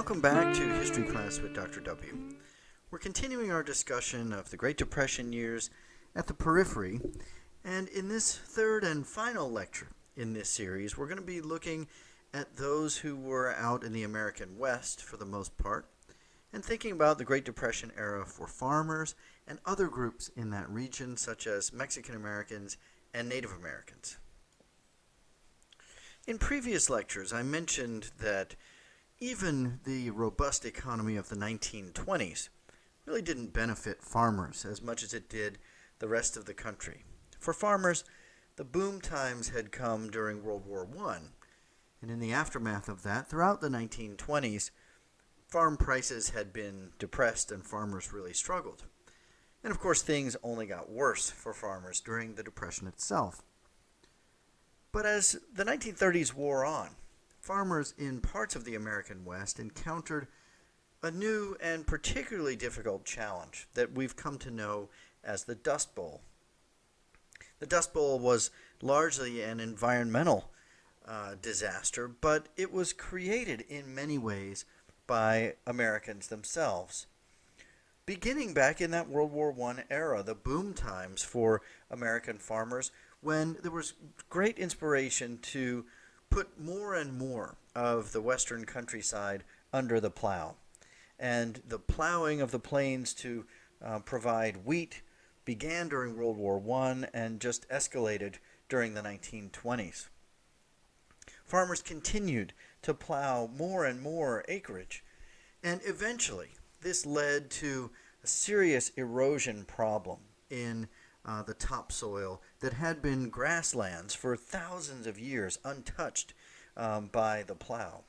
Welcome back to History Class with Dr. W. We're continuing our discussion of the Great Depression years at the Periphery, and in this third and final lecture in this series, we're going to be looking at those who were out in the American West for the most part, and thinking about the Great Depression era for farmers and other groups in that region, such as Mexican Americans and Native Americans. In previous lectures, I mentioned that even the robust economy of the 1920s really didn't benefit farmers as much as it did the rest of the country. For farmers, the boom times had come during World War I, and in the aftermath of that, throughout the 1920s, farm prices had been depressed and farmers really struggled. And of course, things only got worse for farmers during the Depression itself. But as the 1930s wore on, farmers in parts of the American West encountered a new and particularly difficult challenge that we've come to know as the Dust Bowl. The Dust Bowl was largely an environmental disaster, but it was created in many ways by Americans themselves. Beginning back in that World War I era, the boom times for American farmers, when there was great inspiration to put more and more of the western countryside under the plow. And the plowing of the plains to provide wheat began during World War I and just escalated during the 1920s. Farmers continued to plow more and more acreage, and eventually this led to a serious erosion problem in the topsoil that had been grasslands for thousands of years untouched by the plow.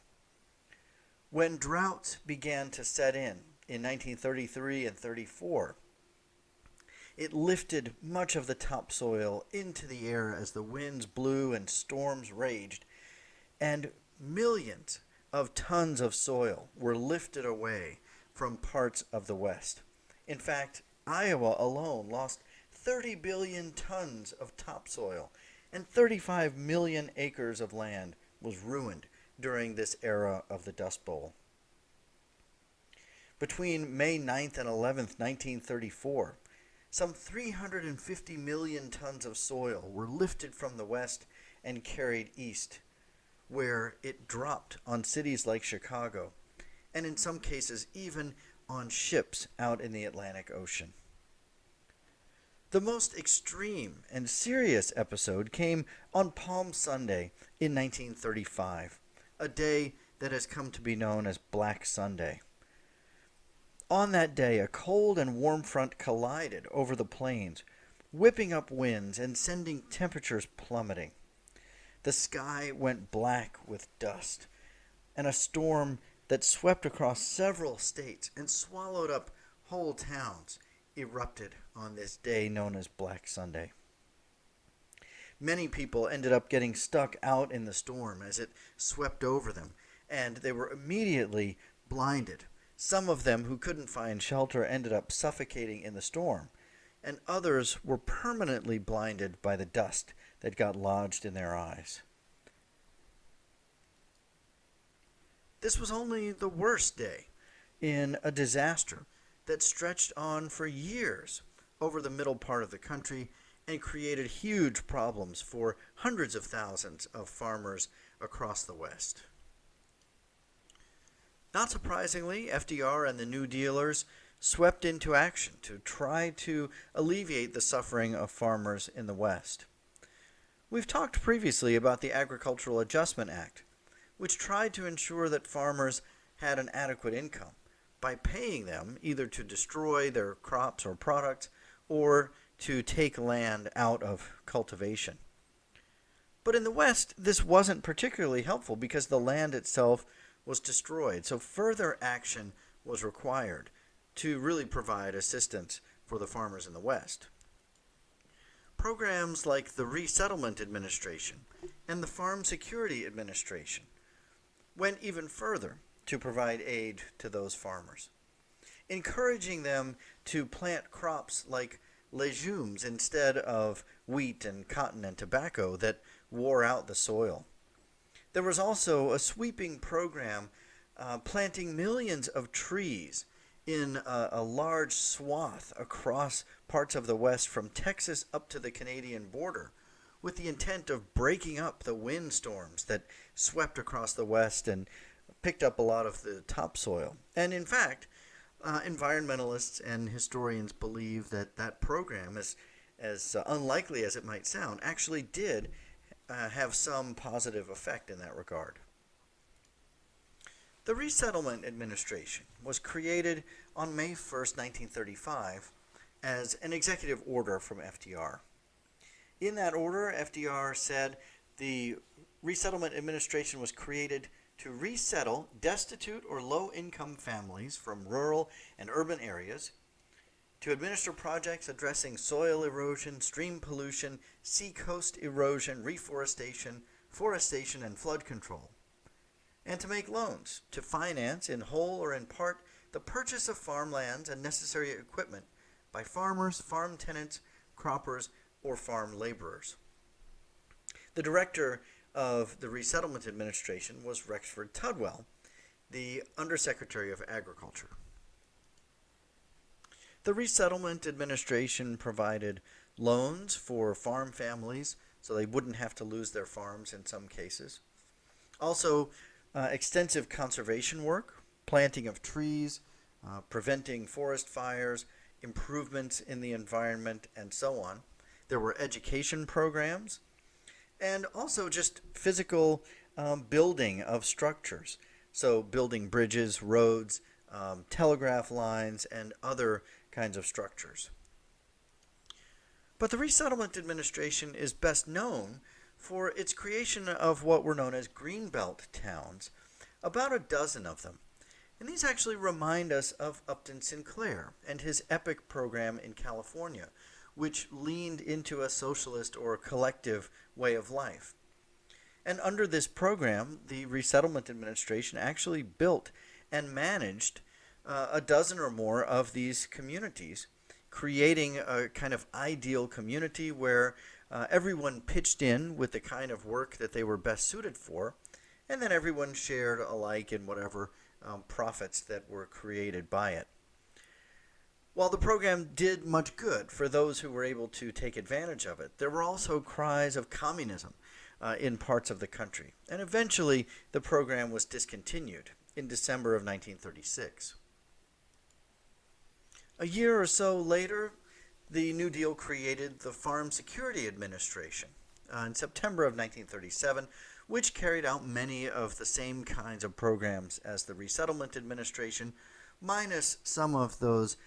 When droughts began to set in 1933 and 34, it lifted much of the topsoil into the air as the winds blew and storms raged, and millions of tons of soil were lifted away from parts of the West. In fact, Iowa alone lost 30 billion tons of topsoil, and 35 million acres of land was ruined during this era of the Dust Bowl. Between May 9th and 11th, 1934, some 350 million tons of soil were lifted from the west and carried east, where it dropped on cities like Chicago, and in some cases even on ships out in the Atlantic Ocean. The most extreme and serious episode came on Palm Sunday in 1935, a day that has come to be known as Black Sunday. On that day, a cold and warm front collided over the plains, whipping up winds and sending temperatures plummeting. The sky went black with dust, and a storm that swept across several states and swallowed up whole towns erupted on this day known as Black Sunday. Many people ended up getting stuck out in the storm as it swept over them, and they were immediately blinded. Some of them who couldn't find shelter ended up suffocating in the storm, and others were permanently blinded by the dust that got lodged in their eyes. This was only the worst day in a disaster that stretched on for years over the middle part of the country and created huge problems for hundreds of thousands of farmers across the West. Not surprisingly, FDR and the New Dealers swept into action to try to alleviate the suffering of farmers in the West. We've talked previously about the Agricultural Adjustment Act, which tried to ensure that farmers had an adequate income by paying them either to destroy their crops or products or to take land out of cultivation. But in the West, this wasn't particularly helpful because the land itself was destroyed, so further action was required to really provide assistance for the farmers in the West. Programs like the Resettlement Administration and the Farm Security Administration went even further to provide aid to those farmers, encouraging them to plant crops like legumes instead of wheat and cotton and tobacco that wore out the soil. There was also a sweeping program planting millions of trees in a large swath across parts of the West from Texas up to the Canadian border, with the intent of breaking up the windstorms that swept across the West and picked up a lot of the topsoil. And in fact, environmentalists and historians believe that that program, as unlikely as it might sound, actually did have some positive effect in that regard. The Resettlement Administration was created on May 1st, 1935, as an executive order from FDR. In that order, FDR said the Resettlement Administration was created to resettle destitute or low-income families from rural and urban areas, to administer projects addressing soil erosion, stream pollution, seacoast erosion, reforestation, forestation, and flood control, and to make loans to finance, in whole or in part, the purchase of farmlands and necessary equipment by farmers, farm tenants, croppers, or farm laborers. The director of the Resettlement Administration was Rexford Tudwell, the Undersecretary of Agriculture. The Resettlement Administration provided loans for farm families so they wouldn't have to lose their farms in some cases. Also, extensive conservation work, planting of trees, preventing forest fires, improvements in the environment, and so on. There were education programs, and also just physical building of structures. So building bridges, roads, telegraph lines, and other kinds of structures. But the Resettlement Administration is best known for its creation of what were known as Greenbelt towns, about a dozen of them. And these actually remind us of Upton Sinclair and his EPIC program in California, which leaned into a socialist or collective way of life. And under this program, the Resettlement Administration actually built and managed a dozen or more of these communities, creating a kind of ideal community where everyone pitched in with the kind of work that they were best suited for, and then everyone shared alike in whatever profits that were created by it. While the program did much good for those who were able to take advantage of it, there were also cries of communism in parts of the country, and eventually the program was discontinued in December of 1936. A year or so later, the New Deal created the Farm Security Administration in September of 1937, which carried out many of the same kinds of programs as the Resettlement Administration, minus some of those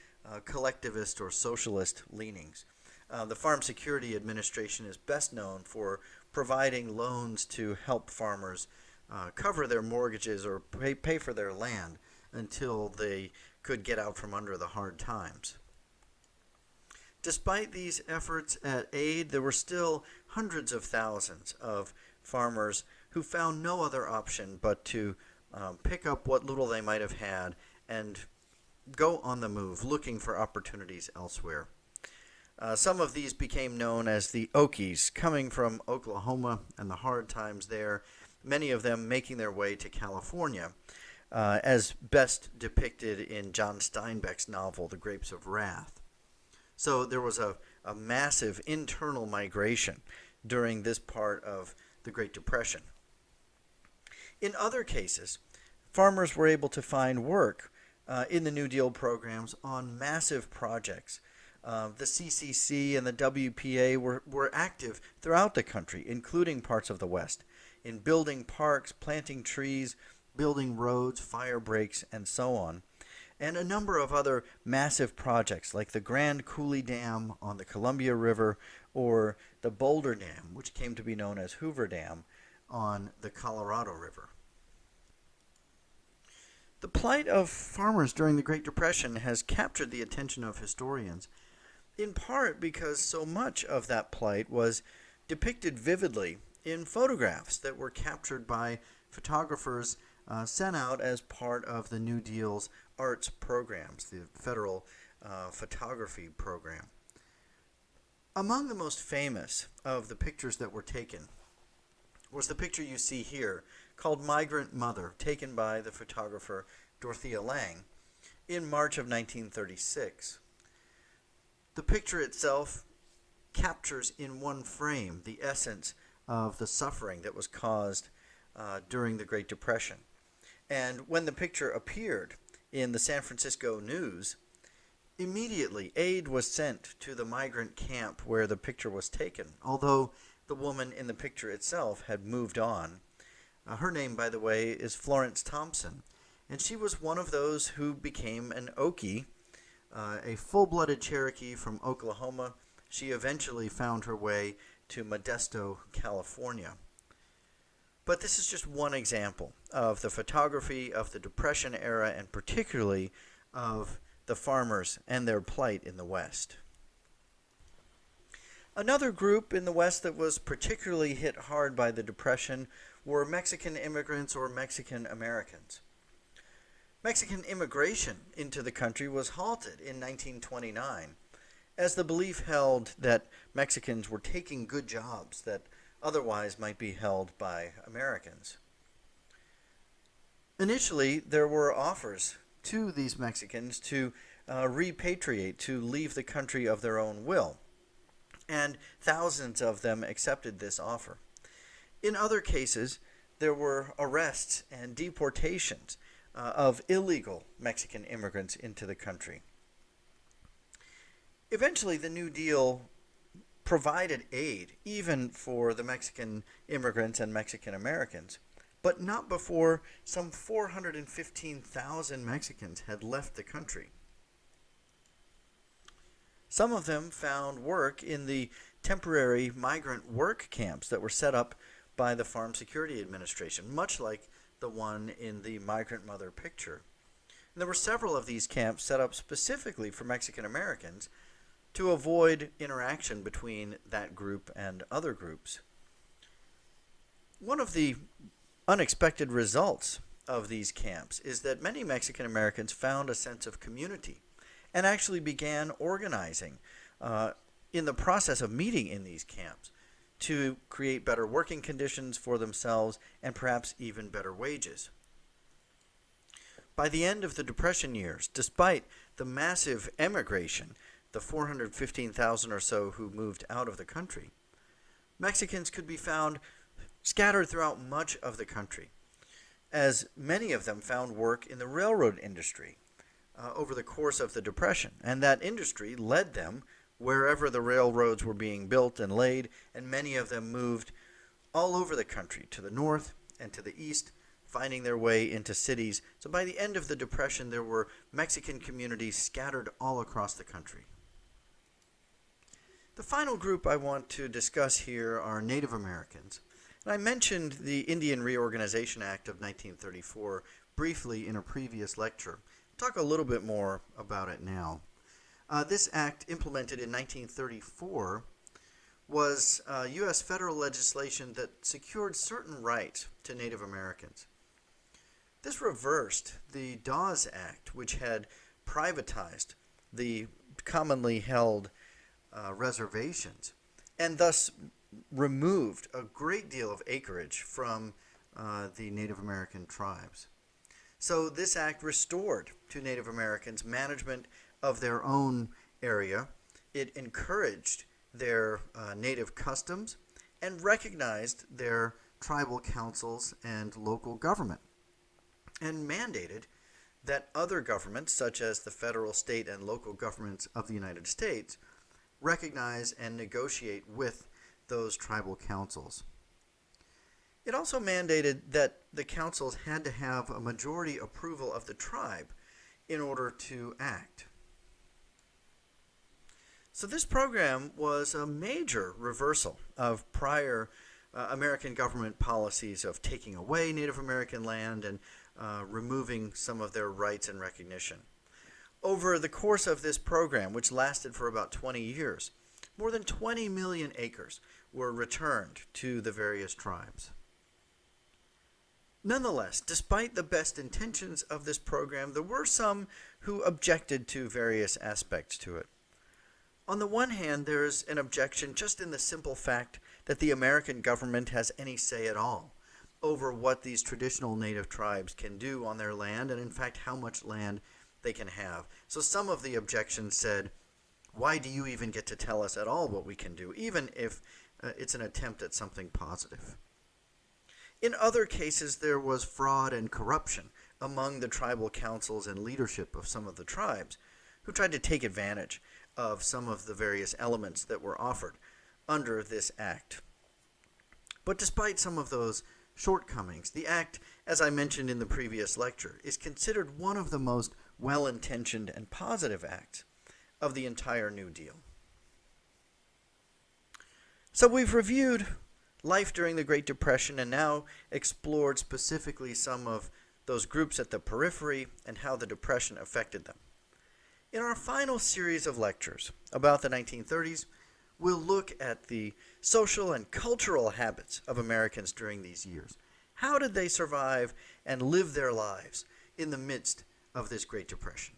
collectivist or socialist leanings. The Farm Security Administration is best known for providing loans to help farmers cover their mortgages or pay for their land until they could get out from under the hard times. Despite these efforts at aid, there were still hundreds of thousands of farmers who found no other option but to pick up what little they might have had and go on the move, looking for opportunities elsewhere. Some of these became known as the Okies, coming from Oklahoma and the hard times there, many of them making their way to California, as best depicted in John Steinbeck's novel, The Grapes of Wrath. So there was a massive internal migration during this part of the Great Depression. In other cases, farmers were able to find work in the New Deal programs on massive projects. The CCC and the WPA were active throughout the country, including parts of the West, in building parks, planting trees, building roads, fire breaks, and so on. And a number of other massive projects like the Grand Coulee Dam on the Columbia River or the Boulder Dam, which came to be known as Hoover Dam, on the Colorado River. The plight of farmers during the Great Depression has captured the attention of historians, in part because so much of that plight was depicted vividly in photographs that were captured by photographers sent out as part of the New Deal's arts programs, the federal photography program. Among the most famous of the pictures that were taken was the picture you see here, called Migrant Mother, taken by the photographer Dorothea Lange in March of 1936. The picture itself captures in one frame the essence of the suffering that was caused during the Great Depression. And when the picture appeared in the San Francisco News, immediately aid was sent to the migrant camp where the picture was taken, although the woman in the picture itself had moved on. Her name, by the way, is Florence Thompson, and she was one of those who became an Okie, a full-blooded Cherokee from Oklahoma. She eventually found her way to Modesto, California. But this is just one example of the photography of the Depression era, and particularly of the farmers and their plight in the West. Another group in the West that was particularly hit hard by the Depression were Mexican immigrants or Mexican Americans. Mexican immigration into the country was halted in 1929, as the belief held that Mexicans were taking good jobs that otherwise might be held by Americans. Initially, there were offers to these Mexicans to repatriate, to leave the country of their own will, and thousands of them accepted this offer. In other cases, there were arrests and deportations of illegal Mexican immigrants into the country. Eventually, the New Deal provided aid even for the Mexican immigrants and Mexican Americans, but not before some 415,000 Mexicans had left the country. Some of them found work in the temporary migrant work camps that were set up by the Farm Security Administration, much like the one in the Migrant Mother picture. And there were several of these camps set up specifically for Mexican Americans to avoid interaction between that group and other groups. One of the unexpected results of these camps is that many Mexican Americans found a sense of community and actually began organizing in the process of meeting in these camps to create better working conditions for themselves and perhaps even better wages. By the end of the Depression years, despite the massive emigration, the 415,000 or so who moved out of the country, Mexicans could be found scattered throughout much of the country, as many of them found work in the railroad industry over the course of the Depression, and that industry led them wherever the railroads were being built and laid, and many of them moved all over the country, to the north and to the east, finding their way into cities. So by the end of the Depression, there were Mexican communities scattered all across the country. The final group I want to discuss here are Native Americans. And I mentioned the Indian Reorganization Act of 1934 briefly in a previous lecture. I'll talk a little bit more about it now. This act, implemented in 1934, was U.S. federal legislation that secured certain rights to Native Americans. This reversed the Dawes Act, which had privatized the commonly held reservations, and thus removed a great deal of acreage from the Native American tribes. So this act restored to Native Americans management of their own area. It encouraged their native customs and recognized their tribal councils and local government, and mandated that other governments, such as the federal, state, and local governments of the United States, recognize and negotiate with those tribal councils. It also mandated that the councils had to have a majority approval of the tribe in order to act. So this program was a major reversal of prior American government policies of taking away Native American land and removing some of their rights and recognition. Over the course of this program, which lasted for about 20 years, more than 20 million acres were returned to the various tribes. Nonetheless, despite the best intentions of this program, there were some who objected to various aspects to it. On the one hand, there's an objection just in the simple fact that the American government has any say at all over what these traditional native tribes can do on their land and, in fact, how much land they can have. So some of the objections said, why do you even get to tell us at all what we can do, even if it's an attempt at something positive? In other cases, there was fraud and corruption among the tribal councils and leadership of some of the tribes, who tried to take advantage of some of the various elements that were offered under this act. But despite some of those shortcomings, the act, as I mentioned in the previous lecture, is considered one of the most well-intentioned and positive acts of the entire New Deal. So we've reviewed life during the Great Depression and now explored specifically some of those groups at the periphery and how the Depression affected them. In our final series of lectures about the 1930s, we'll look at the social and cultural habits of Americans during these years. How did they survive and live their lives in the midst of this Great Depression?